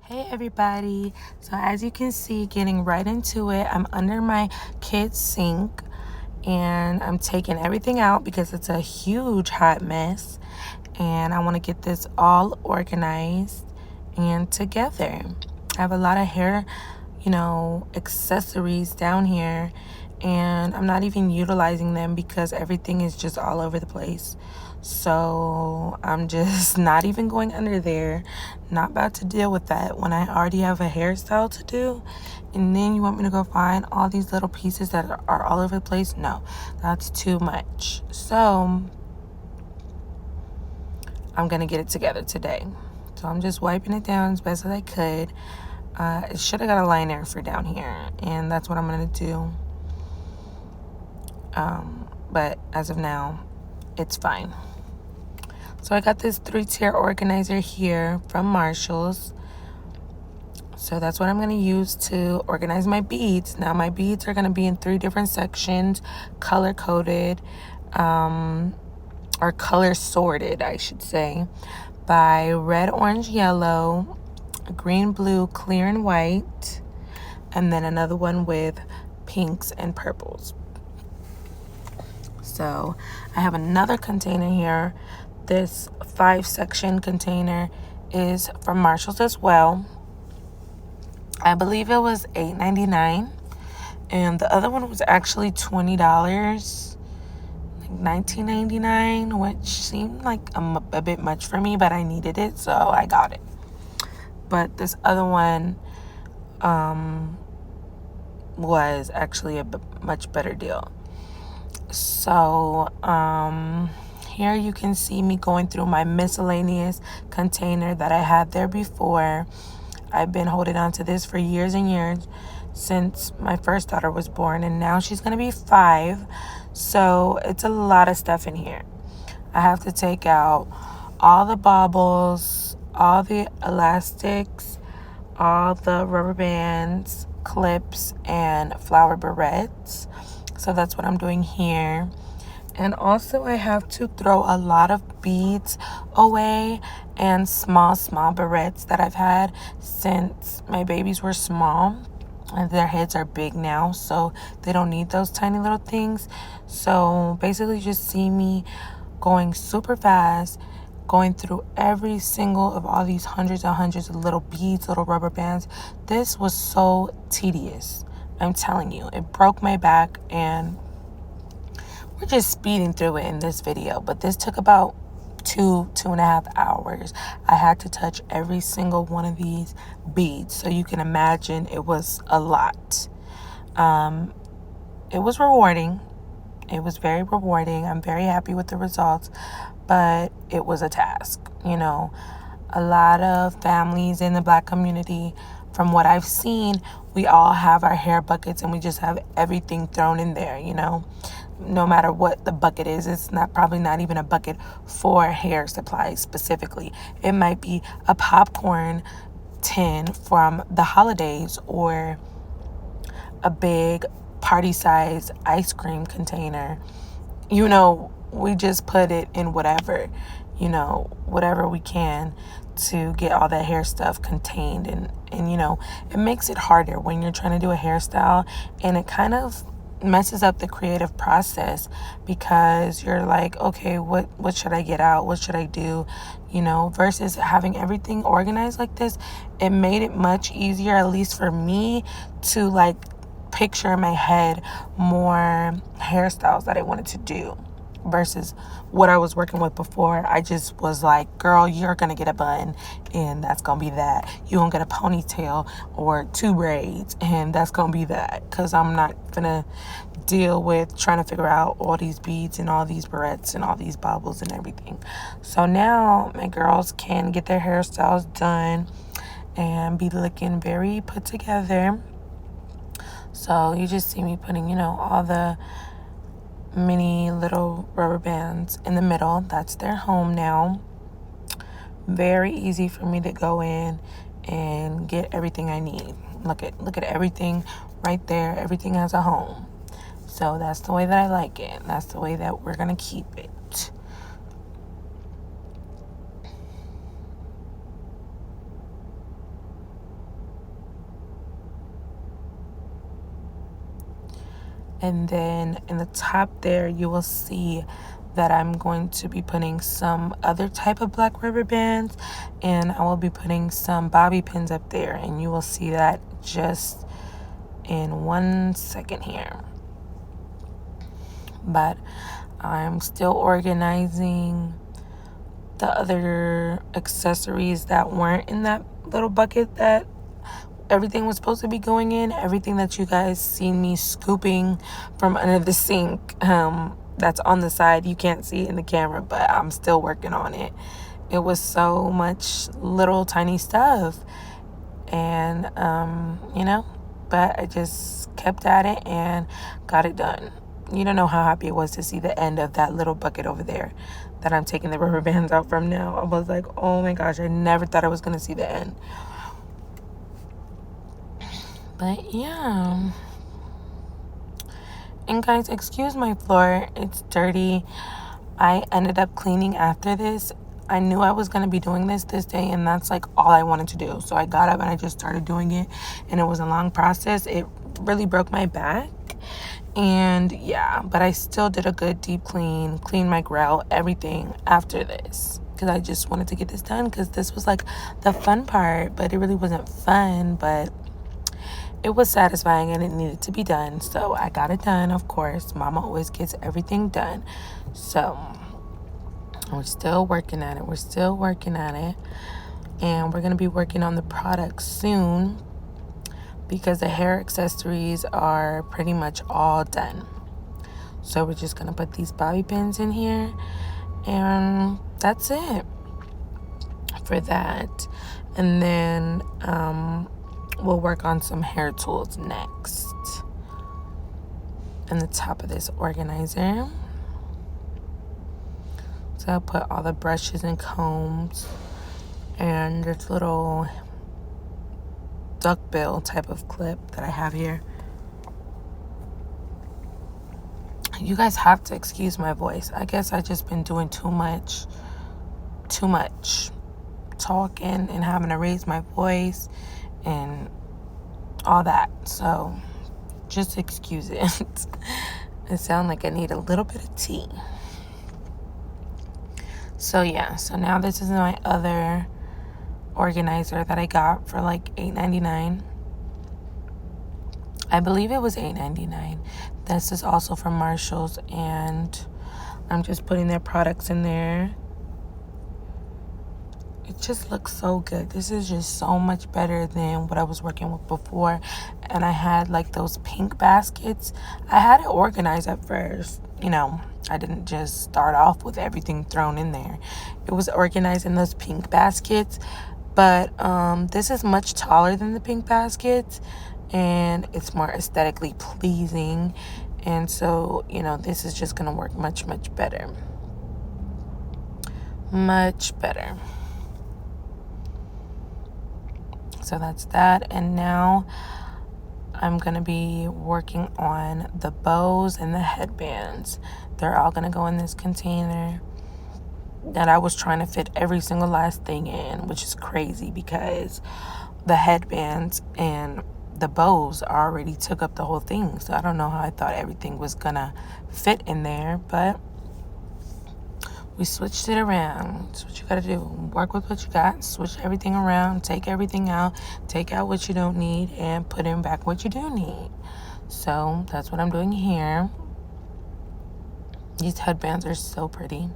Hey everybody, so as you can see, getting right into it, I'm under my kids' sink and I'm taking everything out because it's a huge hot mess and I want to get this all organized and together. I have a lot of hair, accessories down here and I'm not even utilizing them because everything is just all over the place. So I'm just not even going under there. Not about to deal with that when I already have a hairstyle to do. And then you want me to go find all these little pieces that are all over the place? No, that's too much. So I'm going to get it together today. So I'm just wiping it down as best as I could. It should have got a liner for down here. And that's what I'm going to do. But as of now, it's fine. So I got this 3-tier organizer here from Marshalls. So that's what I'm going to use to organize my beads. Now my beads are going to be in 3 different sections, color-coded, or color-sorted, I should say, by red, orange, yellow, green, blue, clear, and white, and then another one with pinks and purples. So I have another container here. This 5-section container is from Marshalls as well. I believe it was $8.99, and the other one was actually $20, like $19.99, which seemed like a bit much for me, but I needed it, so I got it. But this other one was actually a much better deal. So here you can see me going through my miscellaneous container that I had there before. I've been holding on to this for years and years since my first daughter was born, and now she's going to be 5. So it's a lot of stuff in here. I have to take out all the baubles, all the elastics, all the rubber bands, clips, and flower barrettes. So that's what I'm doing here. And also I have to throw a lot of beads away and small barrettes that I've had since my babies were small. And their heads are big now, so they don't need those tiny little things. So basically just see me going super fast, going through every single of all these hundreds and hundreds of little beads, little rubber bands. This was so tedious. I'm telling you, it broke my back, and we're just speeding through it in this video, but this took about 2.5 hours. I had to touch every single one of these beads, so you can imagine it was a lot. It was rewarding. It was very rewarding. I'm very happy with the results, but it was a task. A lot of families in the Black community, from what I've seen, we all have our hair buckets and we just have everything thrown in there, no matter what the bucket is. It's probably not even a bucket for hair supplies specifically. It might be a popcorn tin from the holidays or a big party size ice cream container. We just put it in whatever we can to get all that hair stuff contained. And it makes it harder when you're trying to do a hairstyle, and it kind of messes up the creative process because you're like, okay, what should I get out? What should I do? Versus having everything organized like this, it made it much easier, at least for me, to picture in my head more hairstyles that I wanted to do versus what I was working with before. I just was like, girl, you're gonna get a bun and that's gonna be that. You're gonna get a ponytail or 2 braids and that's gonna be that, because I'm not gonna deal with trying to figure out all these beads and all these barrettes and all these baubles and everything. So now my girls can get their hairstyles done and be looking very put together. So you just see me putting, all the mini little rubber bands in the middle. That's their home now. Very easy for me to go in and get everything I need. Look at everything right there. Everything has a home. So that's the way that I like it. That's the way that we're gonna keep it. And then in the top there, you will see that I'm going to be putting some other type of black rubber bands, and I will be putting some bobby pins up there, and you will see that just in 1 second here. But I'm still organizing the other accessories that weren't in that little bucket that everything was supposed to be going in. Everything that you guys see me scooping from under the sink, that's on the side. You can't see it in the camera, but I'm still working on it. It was so much little tiny stuff, and but I just kept at it and got it done. You don't know how happy it was to see the end of that little bucket over there that I'm taking the rubber bands out from now. I was like, oh my gosh, I never thought I was going to see the end. But yeah. And guys, excuse my floor. It's dirty. I ended up cleaning after this. I knew I was going to be doing this day, and that's like all I wanted to do. So I got up and I just started doing it, and it was a long process. It really broke my back. And yeah, but I still did a good deep clean my grout, everything after this, because I just wanted to get this done, because this was like the fun part, but it really wasn't fun, but it was satisfying and it needed to be done. So I got it done. Of course, mama always gets everything done. So we're still working at it. And we're going to be working on the product soon, because the hair accessories are pretty much all done. So we're just going to put these bobby pins in here, and that's it for that. And then we'll work on some hair tools next. And the top of this organizer. So I'll put all the brushes and combs and this little duckbill type of clip that I have here. You guys have to excuse my voice. I guess I just been doing too much talking and having to raise my voice and all that. So just excuse it. It sounds like I need a little bit of tea. So yeah, so now this is my other organizer that I got for like $8.99. I believe it was $8.99. This is also from Marshall's, and I'm just putting their products in there. It just looks so good. This is just so much better than what I was working with before. And I had like those pink baskets. I had it organized at first. I didn't just start off with everything thrown in there. It was organized in those pink baskets. But this is much taller than the pink baskets, and it's more aesthetically pleasing. And so, this is just going to work much, much better. Much better. So that's that. And now I'm going to be working on the bows and the headbands. They're all going to go in this container that I was trying to fit every single last thing in, which is crazy because the headbands and the bows already took up the whole thing. So I don't know how I thought everything was gonna fit in there, but we switched it around. That's what you gotta do. Work with what you got, switch everything around, take everything out, take out what you don't need, and put in back what you do need. So that's what I'm doing here. These headbands are so pretty.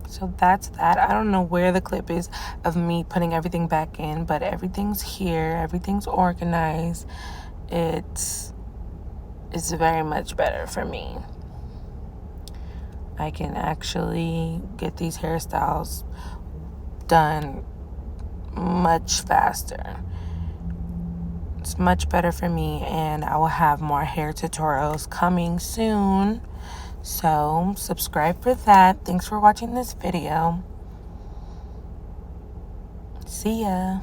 So that's that. I don't know where the clip is of me putting everything back in, but everything's here. Everything's organized. It's very much better for me. I can actually get these hairstyles done much faster. It's much better for me, and I will have more hair tutorials coming soon. So subscribe for that. Thanks for watching this video. See ya.